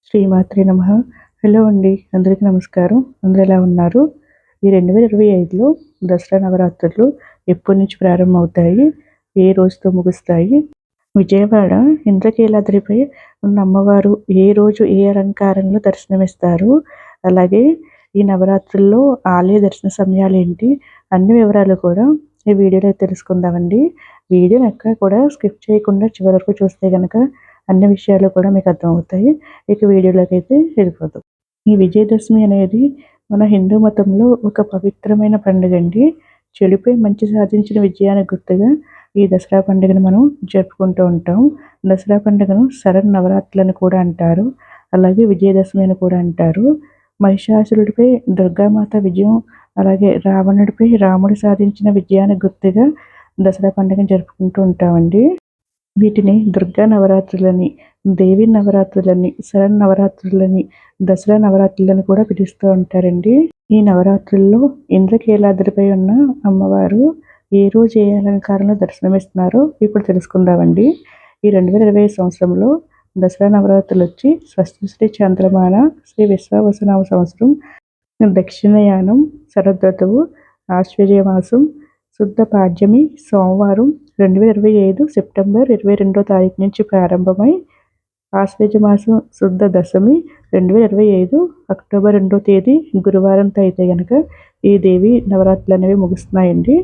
శ్రీమాత్రే నమః. హలో అండి. అందరికీ నమస్కారం. అందరూ ఎలా ఉన్నారు? ఈ 2025లో దసరా నవరాత్రులు ఎప్పటి నుంచి ప్రారంభమవుతాయి? ఏ రోజుతో ముగుస్తాయి? విజయవాడ ఇంద్రకీలాద్రిపై ఉన్న అమ్మవారు ఏ రోజు ఏ అలంకారంలో దర్శనమిస్తారు? అలాగే ఈ నవరాత్రుల్లో ఆలయ దర్శన సమయాలేంటి? అన్ని వివరాలు కూడా ఈ వీడియోలో తెలుసుకుందామండి. వీడియోని ఎక్కడ కూడా స్కిప్ చేయకుండా చివరి వరకు చూస్తే గనక అన్ని విషయాలు కూడా మీకు అర్థమవుతాయి. ఇక వీడియోలోకైతే వెళ్ళిపోదాం. ఈ విజయదశమి అనేది మన హిందూ మతంలో ఒక పవిత్రమైన పండుగండి. చెడుపై మంచి సాధించిన విజయానికి గుర్తుగా ఈ దసరా పండుగను మనం జరుపుకుంటూ ఉంటాం. దసరా పండుగను శరన్నవరాత్రులని కూడా అంటారు. అలాగే విజయదశమి అని కూడా అంటారు. మహిషాసురుడిపై దుర్గామాత విజయం, అలాగే రావణుడిపై రాముడు సాధించిన విజయానికి గుర్తుగా దసరా పండుగను జరుపుకుంటూ ఉంటామండి. వీటిని దుర్గా నవరాత్రులని, దేవి నవరాత్రులని, శరన్నవరాత్రులని, దసరా నవరాత్రులని కూడా పిలుస్తూ ఉంటారండి. ఈ నవరాత్రుల్లో ఇంద్రకీలాద్రిపై ఉన్న అమ్మవారు ఏ రోజు ఏ అలంకారంలో దర్శనమిస్తున్నారో ఇప్పుడు తెలుసుకుందామండి. ఈ 2025 సంవత్సరంలో దసరా నవరాత్రులు వచ్చి స్వస్తి చంద్రమాన శ్రీ విశ్వావసునామ సంవత్సరం, దక్షిణయానం, శరదృతువు, ఆశ్చర్యమాసం, శుద్ధ పాడ్యమి, సోమవారం 2025 సెప్టెంబర్ 22వ తారీఖు నుంచి ప్రారంభమై ఆశ్వేజ మాసం శుద్ధ దశమి 2025 అక్టోబర్ 2వ తేదీ గురువారంతో అయితే కనుక ఈ దేవి నవరాత్రులు అనేవి ముగుస్తున్నాయండి.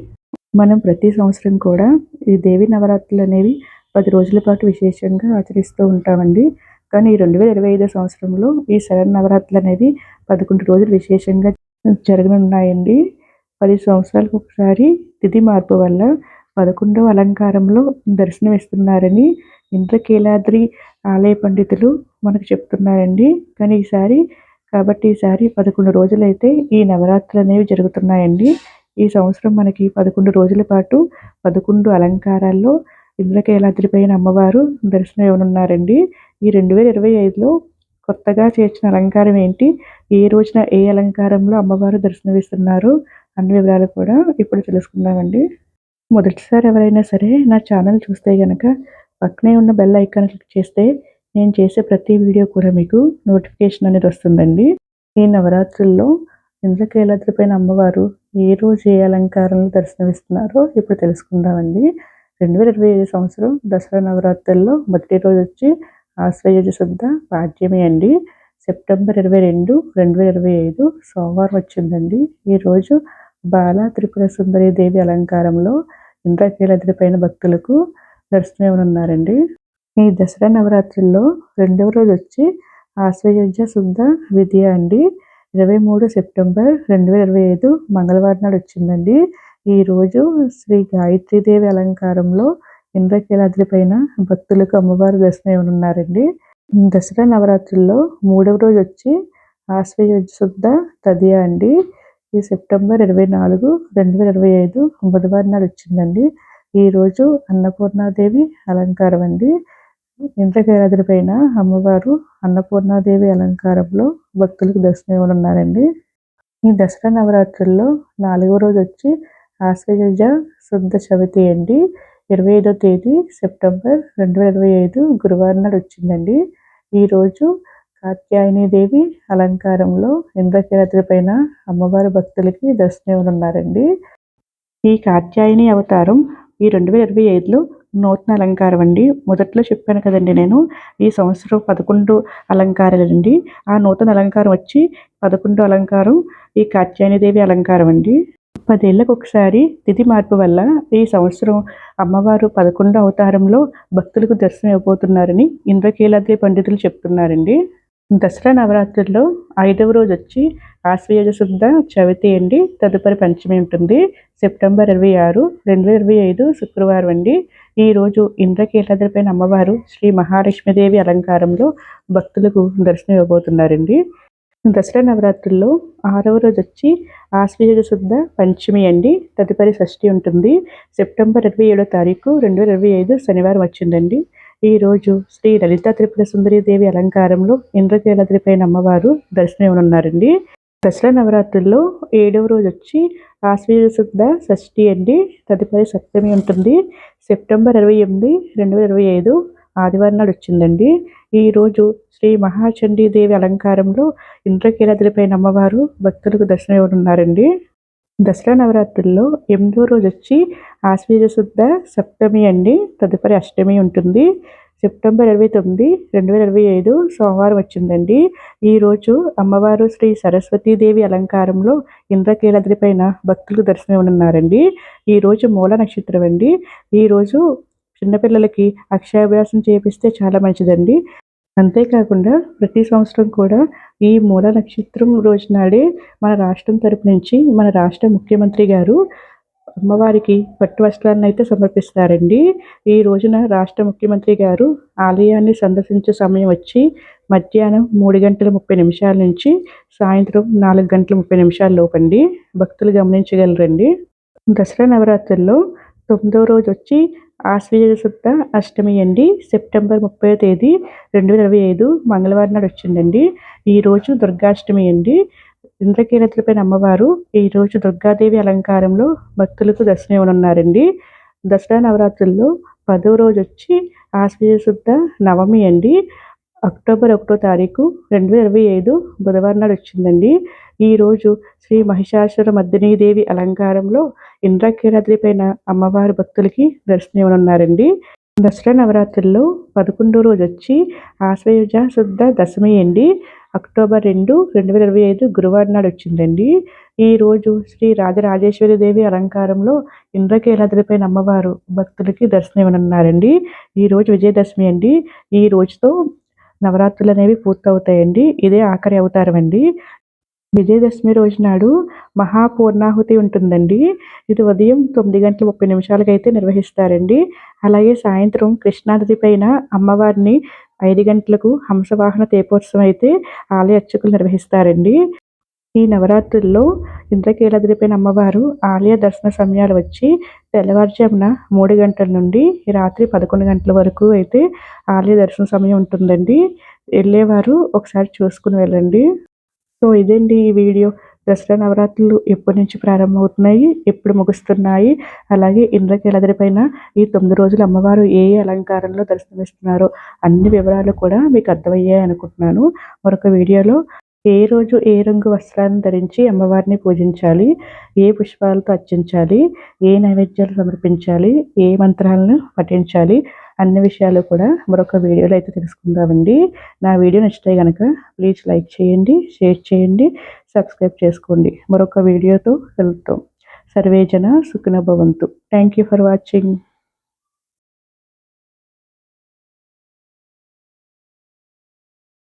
మనం ప్రతి సంవత్సరం కూడా ఈ దేవి నవరాత్రులు అనేవి 10 రోజుల పాటు విశేషంగా ఆచరిస్తూ ఉంటామండి. కానీ ఈ 2025 సంవత్సరంలో ఈ శరన్నవరాత్రులు అనేవి 11 రోజులు విశేషంగా జరగనున్నాయండి. 10 సంవత్సరాలకు ఒకసారి తిథి మార్పు వల్ల 11వ అలంకారంలో దర్శనమిస్తున్నారని ఇంద్రకీలాద్రి ఆలయ పండితులు మనకు చెప్తున్నారండి. కానీ ఈసారి 11 రోజులైతే ఈ నవరాత్రులు అనేవి జరుగుతున్నాయండి. ఈ సంవత్సరం మనకి 11 రోజుల పాటు 11 అలంకారాల్లో ఇంద్రకీలాద్రి పైన అమ్మవారు దర్శనం ఇవ్వనున్నారండి. ఈ 2025లో కొత్తగా చేర్చిన అలంకారం ఏంటి, ఏ రోజున ఏ అలంకారంలో అమ్మవారు దర్శనమిస్తున్నారు అన్ని వివరాలు కూడా ఇప్పుడు తెలుసుకుందామండి. మొదటిసారి ఎవరైనా సరే నా ఛానల్ చూస్తే గనక పక్కనే ఉన్న బెల్ ఐకాన్ క్లిక్ చేస్తే నేను చేసే ప్రతి వీడియో కూడా మీకు నోటిఫికేషన్ అనేది వస్తుందండి. ఈ నవరాత్రుల్లో ఇంద్రకీలాద్రి పైన అమ్మవారు ఏ రోజు ఏ అలంకారంలో దర్శనమిస్తున్నారో ఇప్పుడు తెలుసుకుందామండి. 2025 సంవత్సరం దసరా నవరాత్రుల్లో మొదటి రోజు వచ్చి ఆశ్వయుజ శుద్ధ పాడ్యమి అండి. సెప్టెంబర్ 22, 2025 సోమవారం వచ్చిందండి. ఈరోజు బాల త్రిపుర సుందరి దేవి అలంకారంలో ఇంద్రకీలాద్రి పైన భక్తులకు దర్శనం ఇవ్వనున్నారండి. ఈ దసరా నవరాత్రుల్లో రెండవ రోజు వచ్చి ఆశ్వయుజ శుద్ధ విద్య అండి. 23 సెప్టెంబర్ 2025 మంగళవారం నాడు వచ్చిందండి. ఈరోజు శ్రీ గాయత్రీదేవి అలంకారంలో ఇంద్రకీలాద్రి పైన భక్తులకు అమ్మవారు దర్శనం ఇవ్వనున్నారండి. దసరా నవరాత్రుల్లో మూడవ రోజు వచ్చి ఆశ్వయుజ శుద్ధ తదియ అండి. ఈ సెప్టెంబర్ 24, 2025 బుధవారం నాడు వచ్చిందండి. ఈరోజు అన్నపూర్ణాదేవి అలంకారం అండి. ఇంద్రకీలాద్రి పైన అమ్మవారు అన్నపూర్ణాదేవి అలంకారంలో భక్తులకు దర్శనం ఇవ్వనున్నారండి. ఈ దసరా నవరాత్రుల్లో 4వ రోజు వచ్చి ఆశ్వయుజ శుద్ధ చవితి అండి. 25వ తేదీ సెప్టెంబర్ 2025 గురువారం నాడు వచ్చిందండి. ఈరోజు కాత్యాయనీదేవి అలంకారంలో ఇంద్రకీలాద్రి పైన అమ్మవారి భక్తులకి దర్శనం ఇవ్వనున్నారండి. ఈ కాత్యాయని అవతారం ఈ 2025లో నూతన అలంకారం అండి. మొదట్లో చెప్పాను కదండి నేను, ఈ సంవత్సరం 11 అలంకారాలండి. ఆ నూతన అలంకారం వచ్చి 11 అలంకారం ఈ కాత్యాయనీదేవి అలంకారం అండి. 10 ఏళ్ళకు ఒకసారి తిథి మార్పు వల్ల ఈ సంవత్సరం అమ్మవారు 11 అవతారంలో భక్తులకు దర్శనం ఇవ్వబోతున్నారని ఇంద్రకీలాద్రి పండితులు చెప్తున్నారండి. దసరా నవరాత్రుల్లో 5వ రోజు వచ్చి ఆశ్వయుజ శుద్ధ చవితి అండి. తదుపరి పంచమి ఉంటుంది. సెప్టెంబర్ 26, 2025 శుక్రవారం అండి. ఈరోజు ఇంద్రకీలాద్రి పైన అమ్మవారు శ్రీ మహాలక్ష్మీదేవి అలంకారంలో భక్తులకు దర్శనం ఇవ్వబోతున్నారండి. దసరా నవరాత్రుల్లో 6వ రోజు వచ్చి ఆశ్వయుజ శుద్ధ పంచమి అండి. తదుపరి షష్ఠి ఉంటుంది. సెప్టెంబర్ 27వ తారీఖు 2025 శనివారం వచ్చిందండి. ఈరోజు శ్రీ లలితా త్రిపుర సుందరి దేవి అలంకారంలో ఇంద్రకీలాద్రి పైన అమ్మవారు దర్శనం ఇవ్వనున్నారండి. దసరా నవరాత్రుల్లో 7వ రోజు వచ్చి ఆశ్వయుజ శుద్ధ షష్ఠి అండి. తదుపరి సప్తమి ఉంటుంది. సెప్టెంబర్ 28, 2025 ఆదివారం నాడు వచ్చిందండి. ఈరోజు శ్రీ మహాచండీదేవి అలంకారంలో ఇంద్రకీలాద్రిపైన అమ్మవారు భక్తులకు దర్శనం ఇవ్వనున్నారండి. దసరా నవరాత్రుల్లో 8వ రోజొచ్చి ఆశ్వయుజ శుద్ధ సప్తమి అండి. తదుపరి అష్టమి ఉంటుంది. సెప్టెంబర్ 29, 2025 సోమవారం వచ్చిందండి. ఈరోజు అమ్మవారు శ్రీ సరస్వతీదేవి అలంకారంలో ఇంద్రకీలాద్రి పైన భక్తులకు దర్శనం ఇవ్వనున్నారండి. ఈరోజు మూల నక్షత్రం అండి. ఈరోజు చిన్నపిల్లలకి అక్షరాభ్యాసం చేపిస్తే చాలా మంచిదండి. అంతేకాకుండా ప్రతి సంవత్సరం కూడా ఈ మూల నక్షత్రం రోజు నాడే మన రాష్ట్రం తరపు నుంచి మన రాష్ట్ర ముఖ్యమంత్రి గారు అమ్మవారికి పట్టు వస్త్రాలను అయితే సమర్పిస్తారండి. ఈ రోజున రాష్ట్ర ముఖ్యమంత్రి గారు ఆలయాన్ని సందర్శించే సమయం వచ్చి మధ్యాహ్నం 3:30 నుంచి సాయంత్రం 4:30 లోపండి. భక్తులు గమనించగలరండి. దసరా నవరాత్రుల్లో 9వ రోజు వచ్చి ఆశ్వయుజ శుద్ధ అష్టమి అండి. సెప్టెంబర్ 30వ తేదీ 2025 మంగళవారం నాడు వచ్చిందండి. ఈరోజు దుర్గాష్టమి అండి. ఇంద్రకీలాద్రిపైన అమ్మవారు ఈరోజు దుర్గాదేవి అలంకారంలో భక్తులకు దర్శనం ఇవ్వనున్నారండి. దసరా నవరాత్రుల్లో 10వ రోజు వచ్చి ఆశ్వయుజ శుద్ధ నవమి అండి. అక్టోబర్ 1వ తారీఖు 2025 బుధవారం నాడు వచ్చిందండి. ఈరోజు శ్రీ మహిషాసుర మర్దినీదేవి అలంకారంలో ఇంద్రకీలాద్రి పైన అమ్మవారి భక్తులకి దర్శనం ఇవ్వనున్నారండి. దసరా నవరాత్రుల్లో 11వ రోజు వచ్చి ఆశ్వయుజ శుద్ధ దశమి అండి. అక్టోబర్ 2, 2025 గురువారం నాడు వచ్చిందండి. ఈరోజు శ్రీ రాజరాజేశ్వరి దేవి అలంకారంలో ఇంద్రకీలాద్రి పైన అమ్మవారు భక్తులకి దర్శనం ఇవ్వనున్నారండి. ఈరోజు విజయదశమి అండి. ఈ రోజుతో నవరాత్రులు అనేవి పూర్తవుతాయండి. ఇదే ఆఖరి అవతారం అండి. విజయదశమి రోజు నాడు మహాపూర్ణాహుతి ఉంటుందండి. ఇది ఉదయం 9:30 అయితే నిర్వహిస్తారండి. అలాగే సాయంత్రం కృష్ణానది పైన అమ్మవారిని 5 గంటలకు హంసవాహన తెప్పోత్సవం అయితే ఆలయ అర్చకులు నిర్వహిస్తారండి. ఈ నవరాత్రుల్లో ఇంద్రకీలాద్రి పైన అమ్మవారు ఆలయ దర్శన సమయాలు వచ్చి తెల్లవారుజామున 3 గంటల నుండి రాత్రి 11 గంటల వరకు అయితే ఆలయ దర్శన సమయం ఉంటుందండి. వెళ్ళేవారు ఒకసారి చూసుకుని వెళ్ళండి. సో ఇదండి ఈ వీడియో. దసరా నవరాత్రులు ఎప్పటి నుంచి ప్రారంభమవుతున్నాయి, ఎప్పుడు ముగుస్తున్నాయి, అలాగే ఇంద్రకీలాద్రి పైన ఈ 9 రోజులు అమ్మవారు ఏ అలంకారంలో దర్శనమిస్తున్నారో అన్ని వివరాలు కూడా మీకు అర్థమయ్యాయి అనుకుంటున్నాను. మరొక వీడియోలో ఏ రోజు ఏ రంగు వస్త్రాలను ధరించి అమ్మవారిని పూజించాలి, ఏ పుష్పాలతో అర్చించాలి, ఏ నైవేద్యాలు సమర్పించాలి, ఏ మంత్రాలను పఠించాలి అన్ని విషయాలు కూడా మరొక వీడియోలో అయితే తెలుసుకుందామండి. నా వీడియో నచ్చితే కనుక ప్లీజ్ లైక్ చేయండి, షేర్ చేయండి, సబ్స్క్రైబ్ చేసుకోండి. మరొక వీడియోతో వెళ్తాం. సర్వేజన సుఖినో భవంతు. Thank you for watching.